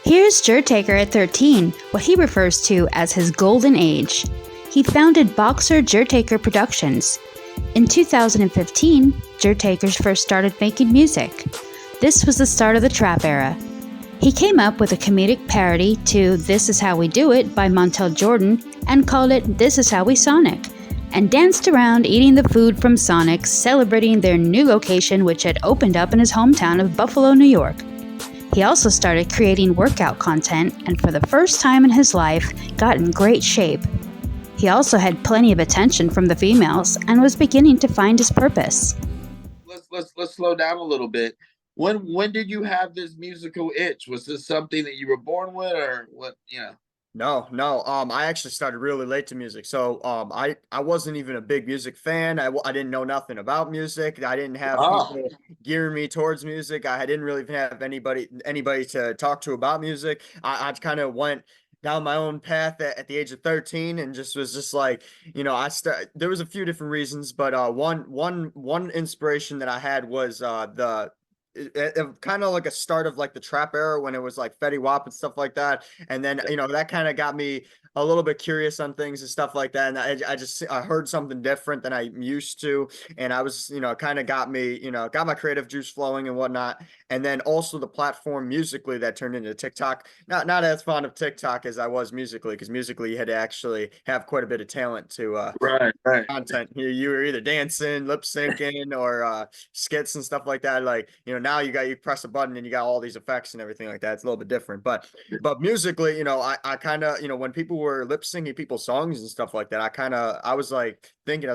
Here's Jertaker at 13, what he refers to as his golden age. He founded Boxer Jertaker Productions. In 2015, Jertaker first started making music. This was the start of the trap era. He came up with a comedic parody to This Is How We Do It by Montel Jordan and called it This Is How We Sonic, and danced around eating the food from Sonic, celebrating their new location which had opened up in his hometown of Buffalo, New York. He also started creating workout content and for the first time in his life got in great shape. He also had plenty of attention from the females and was beginning to find his purpose. Let's slow down a little bit. When did you have this musical itch? Was this something that you were born with, or what? Yeah. No. I actually started really late to music. So, I wasn't even a big music fan. I didn't know nothing about music. I didn't have people gearing me towards music. I didn't really have anybody to talk to about music. I kind of went down my own path at the age of 13 and was just like, there was a few different reasons, but one inspiration that I had was kind of like a start of like the trap era when it was like Fetty Wap and stuff like that. And then, that kind of got me a little bit curious on things and stuff like that. And I heard something different than I'm used to. And I was, kind of got me, got my creative juice flowing and whatnot. And then also the platform musically that turned into TikTok. Not as fond of TikTok as I was musically, because musically you had to actually have quite a bit of talent to right content. You were either dancing, lip syncing, or skits and stuff like that. Like, now you press a button and you got all these effects and everything like that. It's a little bit different. But musically, I kind of, when people were lip syncing people's songs and stuff like that, I was like thinking,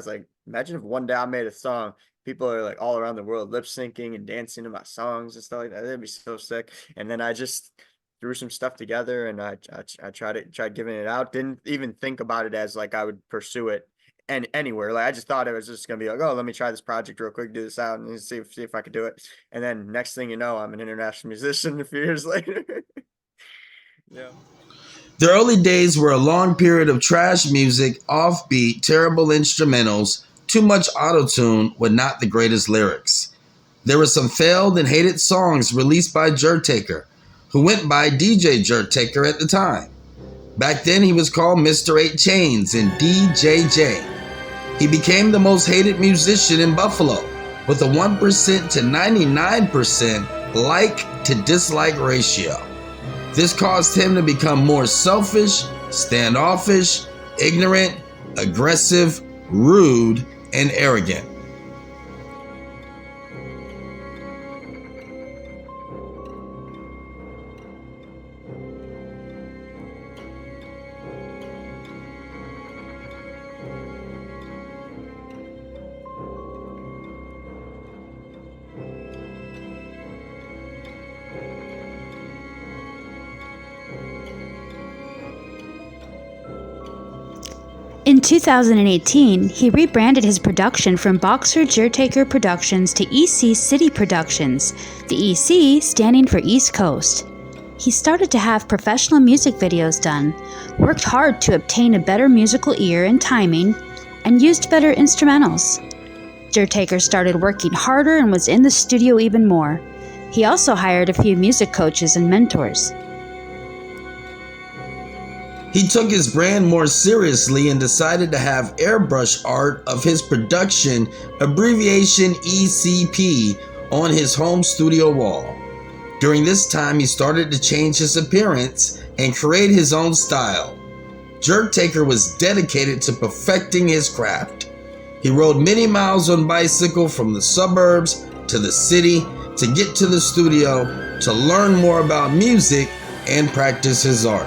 imagine if one day I made a song. People are like all around the world lip syncing and dancing to my songs and stuff like that. That'd be so sick. And then I just threw some stuff together and I tried giving it out. Didn't even think about it as like I would pursue it anywhere. Like I just thought it was just gonna be like, oh, let me try this project real quick, do this out and see if I could do it. And then next thing you know, I'm an international musician a few years later. Yeah. The early days were a long period of trash music, offbeat, terrible instrumentals, too much auto-tune with not the greatest lyrics. There were some failed and hated songs released by Jertaker, who went by DJ Jertaker at the time. Back then he was called Mr. 8 Chains and DJJ. He became the most hated musician in Buffalo with a 1% to 99% like to dislike ratio. This caused him to become more selfish, standoffish, ignorant, aggressive, rude, and arrogant. In 2018, he rebranded his production from Boxer Jertaker Productions to EC City Productions, the EC standing for East Coast. He started to have professional music videos done, worked hard to obtain a better musical ear and timing, and used better instrumentals. Jertaker started working harder and was in the studio even more. He also hired a few music coaches and mentors. He took his brand more seriously and decided to have airbrush art of his production, abbreviation ECP, on his home studio wall. During this time, he started to change his appearance and create his own style. Jertaker was dedicated to perfecting his craft. He rode many miles on bicycle from the suburbs to the city to get to the studio to learn more about music and practice his art.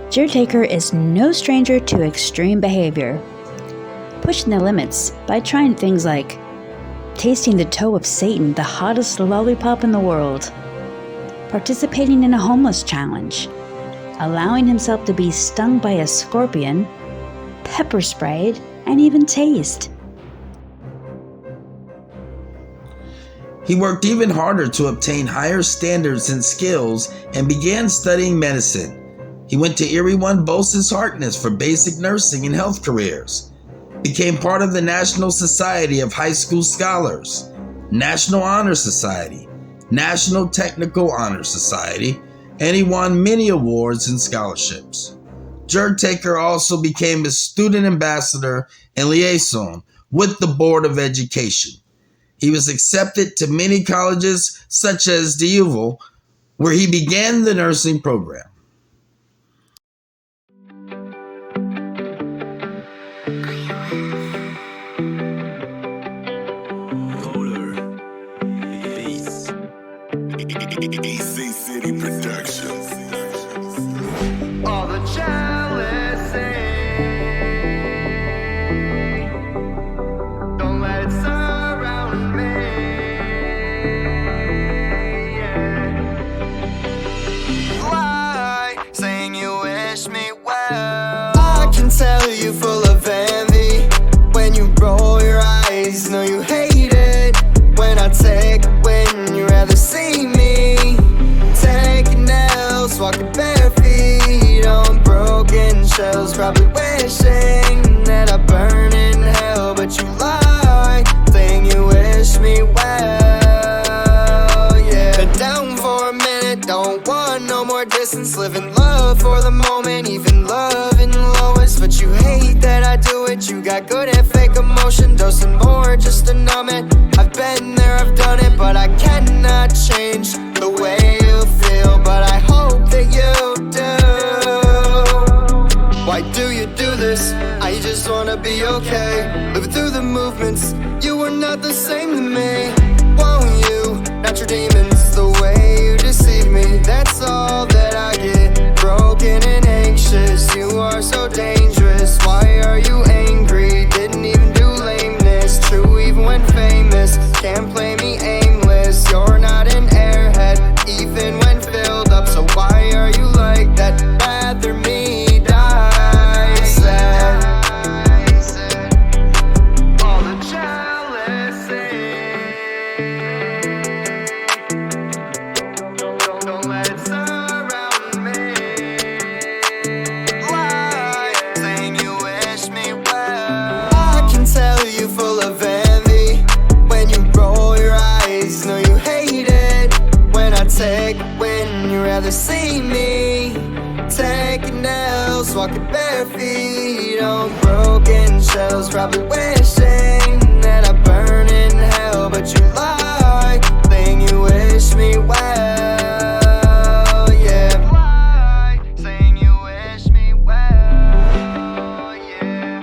Jertaker is no stranger to extreme behavior, pushing the limits by trying things like tasting the toe of Satan, the hottest lollipop in the world, participating in a homeless challenge, allowing himself to be stung by a scorpion, pepper sprayed, and even tased. He worked even harder to obtain higher standards and skills and began studying medicine. He went to Erie One Bosses Harkness for basic nursing and health careers, became part of the National Society of High School Scholars, National Honor Society, National Technical Honor Society, and he won many awards and scholarships. Jertaker also became a student ambassador and liaison with the Board of Education. He was accepted to many colleges such as the UVille, where he began the nursing program. EC City Productions. All the jealousy, don't let it surround me. Lie, saying you wish me well. I can tell you full of envy when you roll your eyes. Know you hate it when I take a win. You rather see me taking L's, walking bare feet on broken shells, probably wishing that I burn in hell. But you lie, saying you wish me well. Yeah, been down for a minute, don't want no more distance. Living love for the moment, even loving lowest. But you hate that I do it. You got good at fake emotion, dosing more just to numb it. I've been there, I've done it, but I cannot change the way you feel. But I hope that you do. Why do you do this? I just wanna be okay. Living through the movements, you are not the same to me. Won't you, not your demons, the way you deceive me. That's all that I get, broken and anxious. You are so dangerous, why are you angry? Didn't even do lameness, true even when famous. Can't play me aimless, you're not an airhead, even when filled up. So why are you like that? Rather me die sad. All the jealousy, don't let it surround me. Lie, saying you wish me well. I can tell you full of envy when you roll your eyes. Know you hate it when I take a win. You rather see me taking L's, walking bare feet on broken shells, probably wishing that I burn in hell. But you lie, saying you wish me well. Yeah, lie, saying you wish me well. Yeah.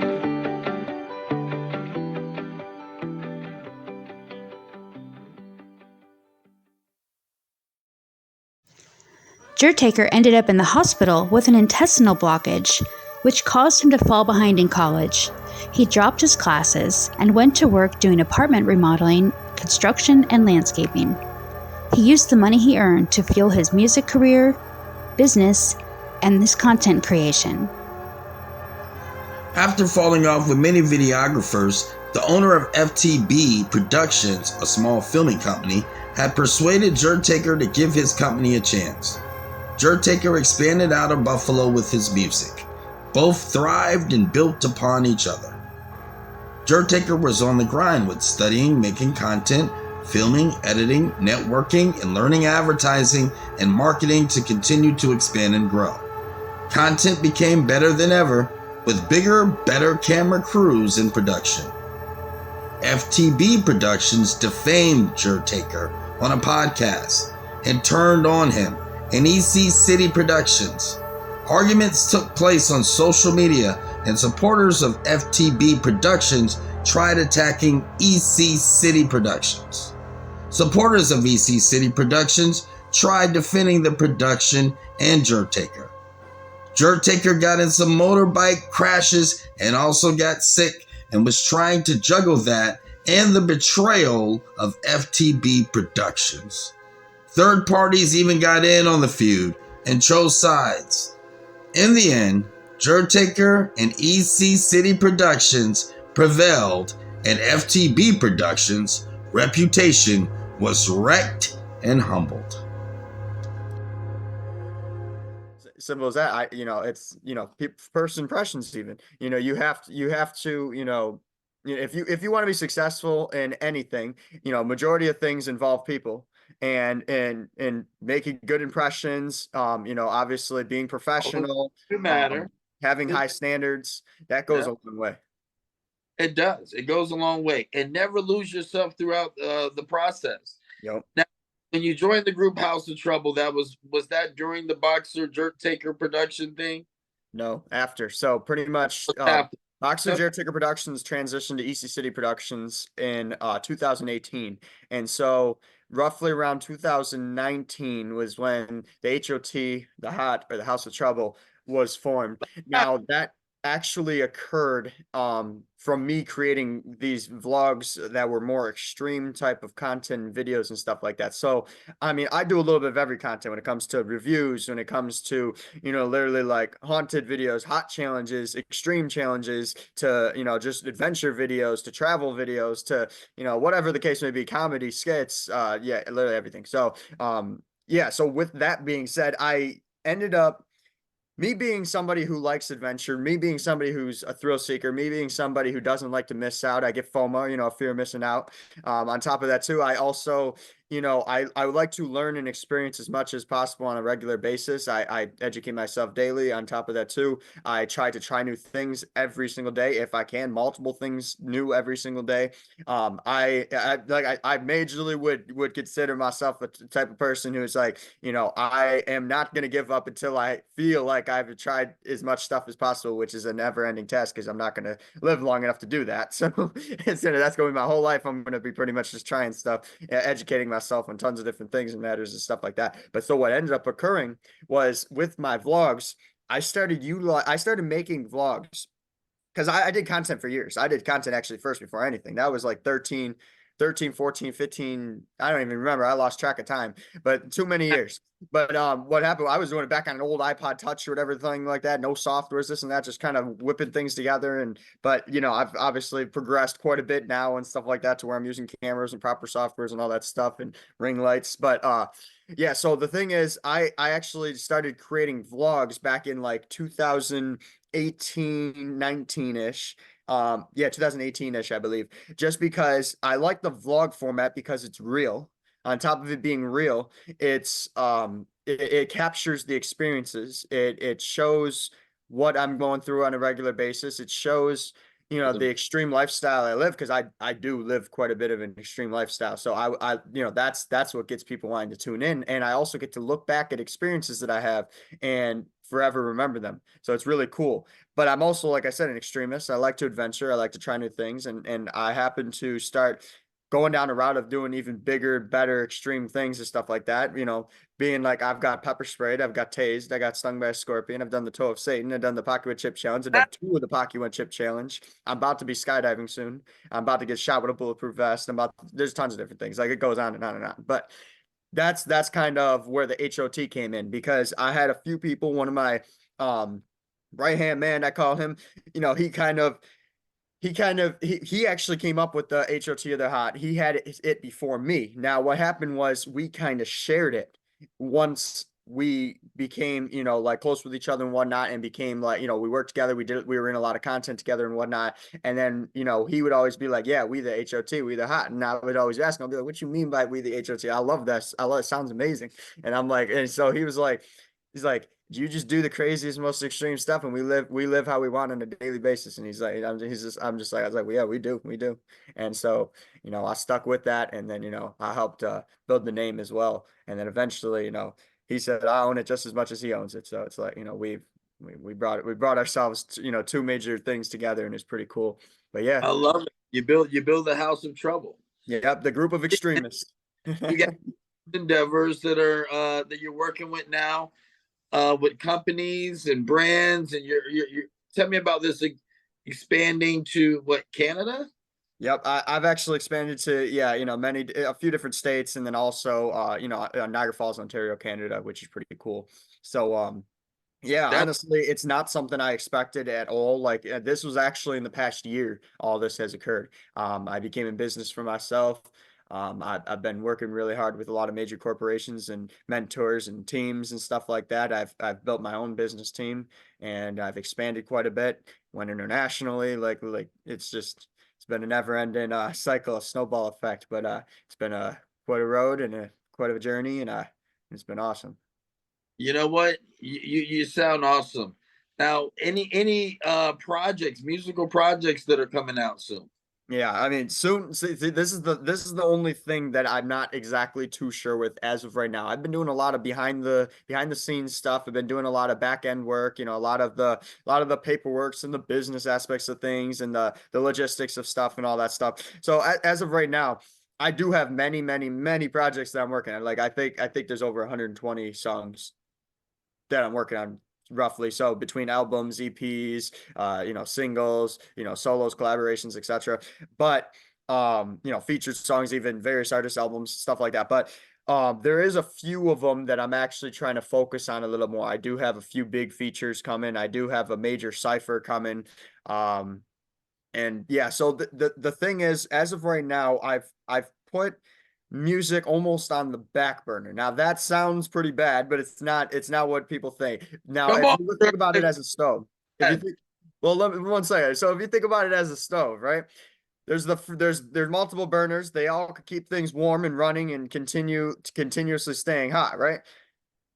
Jertaker ended up in the hospital with an intestinal blockage, which caused him to fall behind in college. He dropped his classes and went to work doing apartment remodeling, construction, and landscaping. He used the money he earned to fuel his music career, business, and his content creation. After falling off with many videographers, the owner of FTB Productions, a small filming company, had persuaded Jertaker to give his company a chance. Jertaker expanded out of Buffalo with his music. Both thrived and built upon each other. Jertaker was on the grind with studying, making content, filming, editing, networking, and learning advertising and marketing to continue to expand and grow. Content became better than ever, with bigger, better camera crews in production. FTB Productions defamed Jertaker on a podcast and turned on him in EC City Productions. Arguments took place on social media, and supporters of FTB Productions tried attacking EC City Productions. Supporters of EC City Productions tried defending the production and Jertaker. Jertaker got in some motorbike crashes and also got sick and was trying to juggle that and the betrayal of FTB Productions. Third parties even got in on the feud and chose sides. In the end, Jertaker and EC City Productions prevailed, and FTB Productions' reputation was wrecked and humbled. Simple as that. It's, first impressions even. You have to, if you want to be successful in anything, majority of things involve people and making good impressions, obviously being professional, It matter. having high standards, that goes Yeah. a long way. It does. It goes a long way. And never lose yourself throughout the process. Yep. Now, when you joined the group House of Trouble, was that during the Boxer Jertaker production thing? No, after. So pretty much, After. Boxer Jertaker Productions transitioned to EC City Productions in 2018. And so roughly around 2019 was when the HOT, the Hot, or the House of Trouble was formed. Now that actually occurred from me creating these vlogs that were more extreme type of content, videos and stuff like that. So I mean, I do a little bit of every content when it comes to reviews, when it comes to, literally like haunted videos, hot challenges, extreme challenges, to, just adventure videos, to travel videos, to, whatever the case may be, comedy, skits, yeah, literally everything. So, yeah, so with that being said, I ended up, me being somebody who likes adventure, me being somebody who's a thrill seeker, me being somebody who doesn't like to miss out, I get FOMO, fear of missing out. On top of that too, I also, I would like to learn and experience as much as possible on a regular basis. I educate myself daily. On top of that too, I try to try new things every single day if I can, multiple things new every single day. I majorly would consider myself a type of person who is like, I am not going to give up until I feel like I've tried as much stuff as possible, which is a never ending task because I'm not going to live long enough to do that. So instead of that's going to be my whole life, I'm going to be pretty much just trying stuff, educating myself on tons of different things and matters and stuff like that. But so what ended up occurring was with my vlogs, I started making vlogs because I did content for years. I did content actually first before anything. That was like 14, 15. I don't even remember. I lost track of time, but too many years. But what happened? I was doing it back on an old iPod Touch or whatever thing like that. No softwares, this and that, just kind of whipping things together. But I've obviously progressed quite a bit now and stuff like that to where I'm using cameras and proper softwares and all that stuff and ring lights. But yeah. So the thing is, I actually started creating vlogs back in like 2018, 19-ish. Yeah, 2018-ish, I believe, just because I like the vlog format because it's real. On top of it being real, it captures the experiences. It shows what I'm going through on a regular basis. It shows, the extreme lifestyle I live, because I do live quite a bit of an extreme lifestyle. So that's what gets people wanting to tune in. And I also get to look back at experiences that I have and forever remember them. So it's really cool. But I'm also, like I said, an extremist. I like to adventure. I like to try new things. And I happen to start going down a route of doing even bigger, better, extreme things and stuff like that. Being like, I've got pepper sprayed, I've got tased, I got stung by a scorpion, I've done the toe of Satan, I've done the Pocket Chip Challenge, I've done 2 of the Pocket Chip Challenge. I'm about to be skydiving soon. I'm about to get shot with a bulletproof vest. There's tons of different things. Like, it goes on and on and on. But that's kind of where the HOT came in, because I had a few people, one of my right hand man, I call him, he actually came up with the HOT of the Hot. He had it before me. Now what happened was we kind of shared it once we became, like close with each other and whatnot, and became like, we worked together. We were in a lot of content together and whatnot. And then, he would always be like, yeah, we the HOT, we the Hot. And I would always ask him, I'll be like, what you mean by we the HOT? I love this. It sounds amazing. And I'm like, and so he's like, you just do the craziest, most extreme stuff, and we live how we want on a daily basis. And he's like, I'm just like, I was like, well, yeah, we do. And so, I stuck with that. And then, I helped build the name as well. And then eventually, he said, I own it just as much as he owns it. So it's like, we brought ourselves to, 2 major things together, and it's pretty cool. But yeah, I love it. You build the House of Trouble. Yep, the group of extremists. You got endeavors that are that you're working with now, with companies and brands, and you're tell me about this expanding to Canada? Yep, I've actually expanded to a few different states, and then also Niagara Falls, Ontario, Canada, which is pretty cool. So yeah, honestly, it's not something I expected at all. Like, this was actually in the past year, all this has occurred. I became in business for myself. I've been working really hard with a lot of major corporations and mentors and teams and stuff like that. I've built my own business team, and I've expanded quite a bit, went internationally. Like it's been a never ending cycle, a snowball effect, but it's been quite a road and quite a journey, and it's been awesome. You know what? You sound awesome. Now, any projects, musical projects that are coming out soon? Yeah, I mean, soon. See, this is the only thing that I'm not exactly too sure with as of right now. I've been doing a lot of behind the scenes stuff. I've been doing a lot of back end work. A lot of the paperworks and the business aspects of things and the logistics of stuff and all that stuff. So as of right now, I do have many projects that I'm working on. Like I think there's over 120 songs that I'm working on roughly. So between albums, EPs, singles, solos, collaborations, etc. But featured songs, even various artist albums, stuff like that. But there is a few of them that I'm actually trying to focus on a little more. I do have a few big features coming. I do have a major cipher coming. And yeah, so the thing is, as of right now, I've put music almost on the back burner. Now that sounds pretty bad, but it's not what people think. Now, Come if on, you think about it as a stove, if you think, well, let me 1 second. So if you think about it as a stove, right? There's multiple burners. They all keep things warm and running and continuously staying hot, right?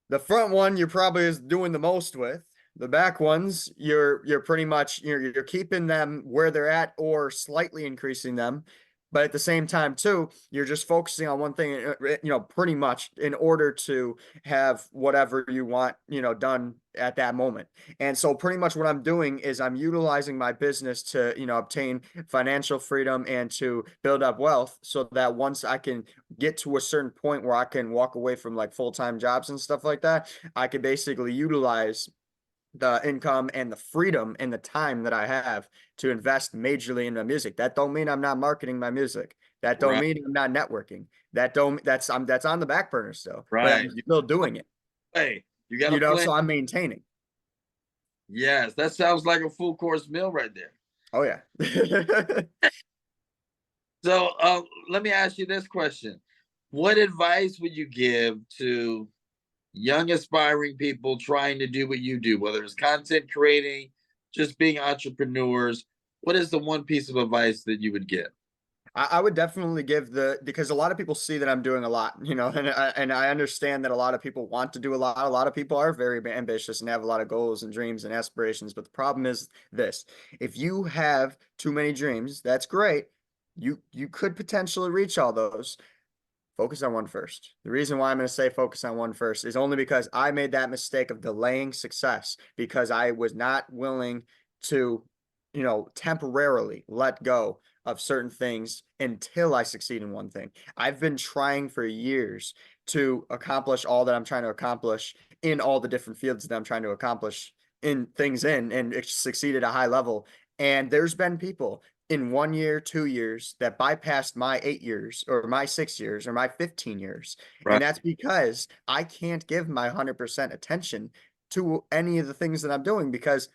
The front one you're probably is doing the most with. The back ones you're pretty much you're keeping them where they're at or slightly increasing them. But at the same time too, you're just focusing on one thing, pretty much in order to have whatever you want, done at that moment. And so pretty much what I'm doing is I'm utilizing my business to, obtain financial freedom and to build up wealth so that once I can get to a certain point where I can walk away from like full-time jobs and stuff like that, I could basically utilize the income and the freedom and the time that I have to invest majorly in my music. That don't mean I'm not marketing my music. That don't right, mean I'm not networking. That's on the back burner still, but right. I'm still doing it. Hey, you got a plan. So I'm maintaining. Yes, that sounds like a full course meal right there. Oh yeah. So let me ask you this question. What advice would you give to young aspiring people trying to do what you do, whether it's content creating, just being entrepreneurs? What is the one piece of advice that you would give? I would definitely give because a lot of people see that I'm doing a lot, and I understand that a lot of people want to do a lot. A lot of people are very ambitious and have a lot of goals and dreams and aspirations. But the problem is this: if you have too many dreams, that's great. You could potentially reach all those. Focus on one first. The reason why I'm going to say focus on one first is only because I made that mistake of delaying success because I was not willing to, temporarily let go of certain things until I succeed in one thing. I've been trying for years to accomplish all that I'm trying to accomplish in all the different fields that I'm trying to accomplish in things and succeed at a high level. And there's been people in 1 year, 2 years that bypassed my 8 years or my 6 years or my 15 years. Right. And that's because I can't give my 100% attention to any of the things that I'm doing because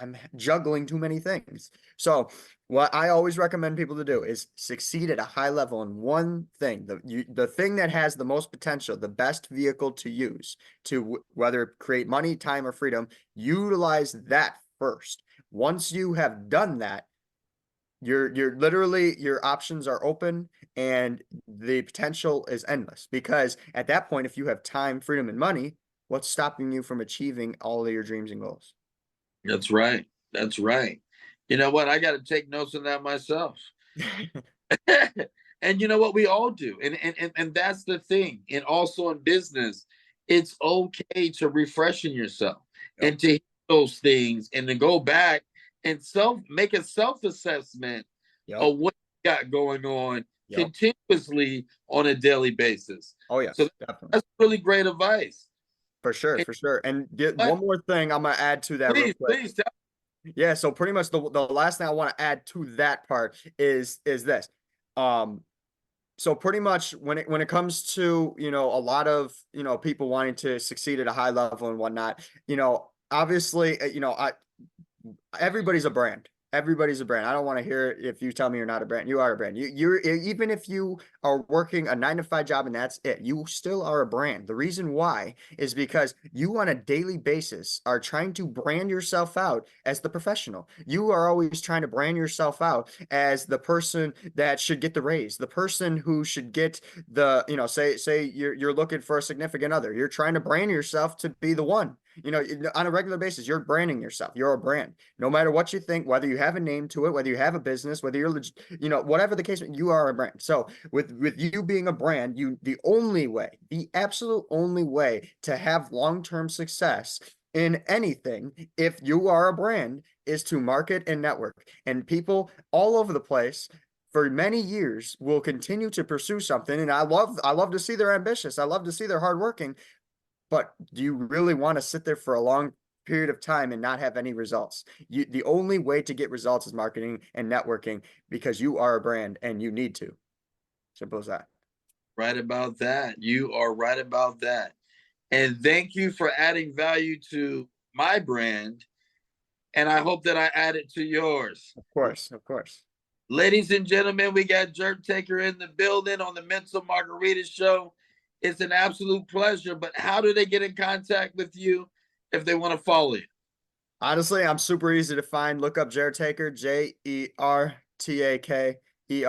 I'm juggling too many things. So what I always recommend people to do is succeed at a high level in one thing, the thing that has the most potential, the best vehicle to use to whether create money, time, or freedom, utilize that first. Once you have done that, you're literally your options are open and the potential is endless because at that point, if you have time, freedom, and money, what's stopping you from achieving all of your dreams and goals? That's right. That's right. You know what? I got to take notes on that myself. And you know what? We all do. And that's the thing. And also in business, it's okay to refreshen yourself and to hit those things and to go back and make a self-assessment of what you got going on continuously on a daily basis. Oh yes, so definitely. That's really great advice. For sure. And one more thing I'm gonna add to that real quick. Please tell. Yeah, so pretty much the last thing I want to add to that part is this. So pretty much when it comes to, a lot of, people wanting to succeed at a high level and whatnot, obviously, everybody's a brand. Everybody's a brand. I don't want to hear if you tell me you're not a brand. You are a brand. You're even if you are working a 9 to 5 job and that's it, you still are a brand. The reason why is because you on a daily basis are trying to brand yourself out as the professional. You are always trying to brand yourself out as the person that should get the raise, the person who should get the, say you're looking for a significant other. You're trying to brand yourself to be the one. On a regular basis, you're branding yourself. You're a brand. No matter what you think, whether you have a name to it, whether you have a business, whether you're, whatever the case, you are a brand. So with you being a brand, the only way, the absolute only way to have long-term success in anything, if you are a brand, is to market and network. And people all over the place for many years will continue to pursue something. And I love to see they're ambitious. I love to see they're hardworking. But do you really want to sit there for a long period of time and not have any results? The only way to get results is marketing and networking, because you are a brand and you need to. Simple as that. Right about that. You are right about that. And thank you for adding value to my brand. And I hope that I add it to yours. Of course, of course. Ladies and gentlemen, we got Jertaker in the building on the Mental Margarita Show. It's an absolute pleasure, but how do they get in contact with you if they want to follow you? Honestly, I'm super easy to find. Look up Jertaker, Jertaker,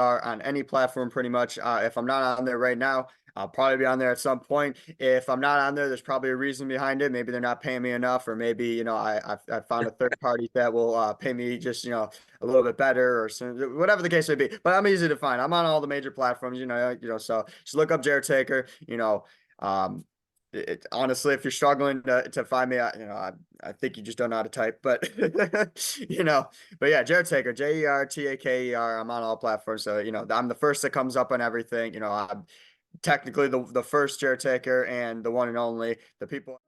on any platform pretty much. If I'm not on there right now, I'll probably be on there at some point. If I'm not on there, there's probably a reason behind it. Maybe they're not paying me enough, or maybe, I found a third party that will pay me just, a little bit better, or whatever the case may be. But I'm easy to find. I'm on all the major platforms, so just look up Jertaker. Honestly, if you're struggling to find me, I think you just don't know how to type, but but yeah, Jertaker, Jertaker. I'm on all platforms, so I'm the first that comes up on everything. I'm technically the first Jertaker and the one and only. The people.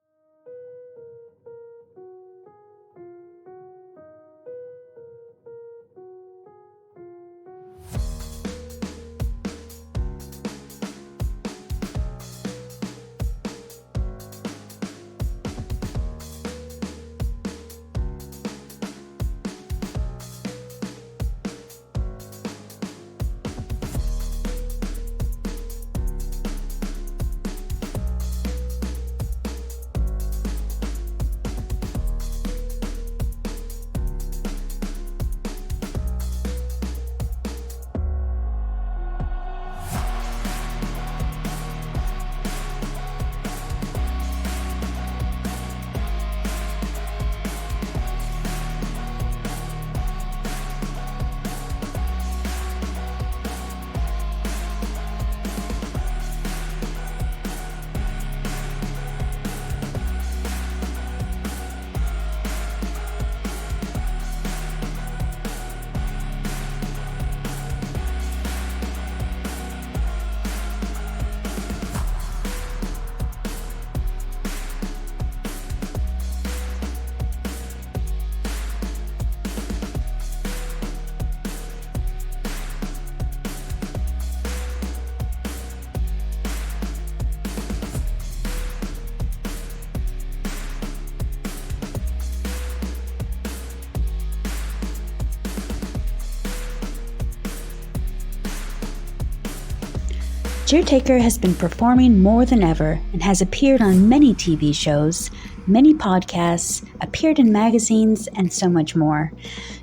Jertaker has been performing more than ever and has appeared on many TV shows, many podcasts, appeared in magazines, and so much more.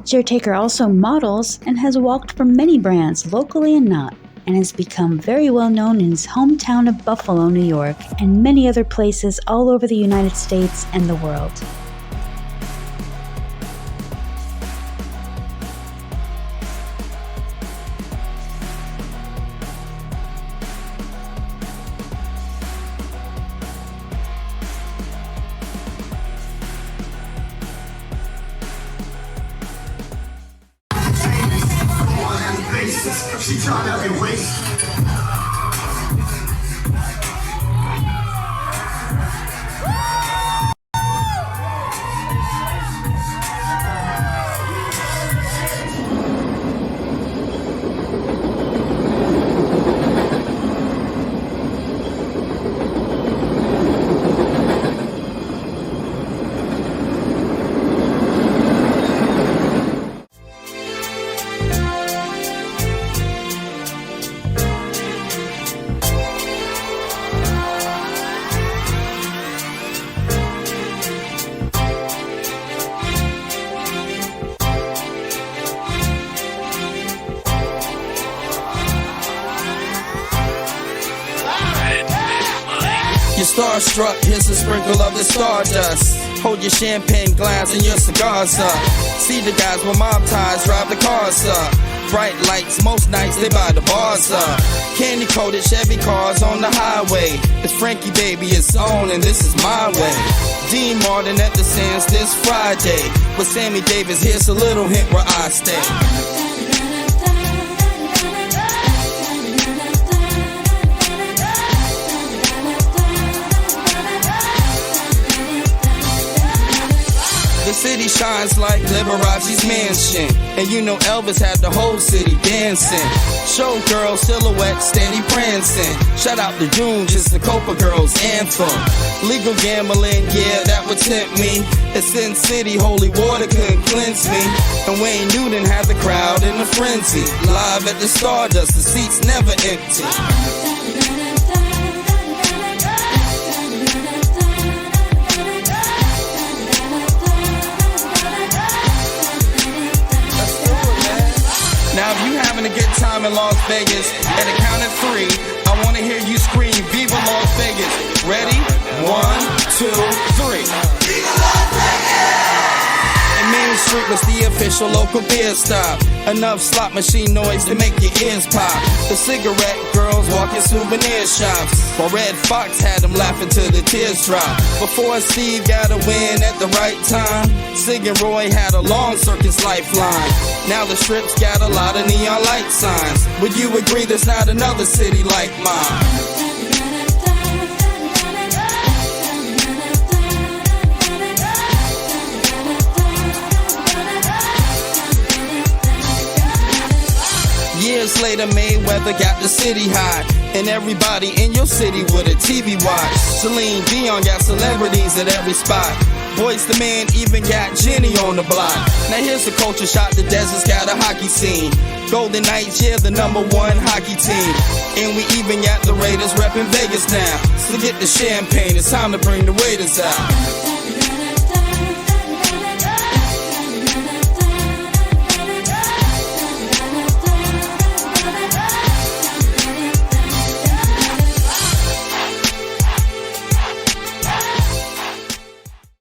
Jertaker also models and has walked for many brands locally and not, and has become very well known in his hometown of Buffalo, New York, and many other places all over the United States and the world. She tryna erase. Starstruck, here's a sprinkle of the stardust. Hold your champagne glass and your cigars up. See the guys with mob ties drive the cars up. Bright lights, most nights they buy the bars up. Candy coated Chevy cars on the highway. It's Frankie baby, it's on and this is my way. Dean Martin at the Sands this Friday. With Sammy Davis, here's a little hint where I stay. The city shines like Liberace's mansion, and you know Elvis had the whole city dancing. Showgirl silhouette steady prancing. Shout out to June, just the Copa Girls anthem. Legal gambling, yeah, that would tempt me. It's Sin City, holy water couldn't cleanse me. And Wayne Newton had the crowd in a frenzy. Live at the Stardust, the seats never empty. Now if you having a good time in Las Vegas, at a count of 3, I want to hear you scream, Viva Las Vegas. Ready? 1, 2, 3. Viva Las Vegas! And Main Street was the official local beer stop. Enough slot machine noise to make your ears pop. The cigarette girls walking souvenir shops, while Red Fox had them laughing till the tears drop. Before Steve got a win at the right time, Sig and Roy had a long circus lifeline. Now the Strip's got a lot of neon light signs. Would you agree there's not another city like mine? Years later, Mayweather got the city hot, and everybody in your city with a TV watch. Celine Dion got celebrities at every spot. Boys the Man even got Jenny on the block. Now here's a culture shot, the desert's got a hockey scene. Golden Knights, yeah, the #1 hockey team. And we even got the Raiders repping Vegas now. So get the champagne, it's time to bring the waiters out.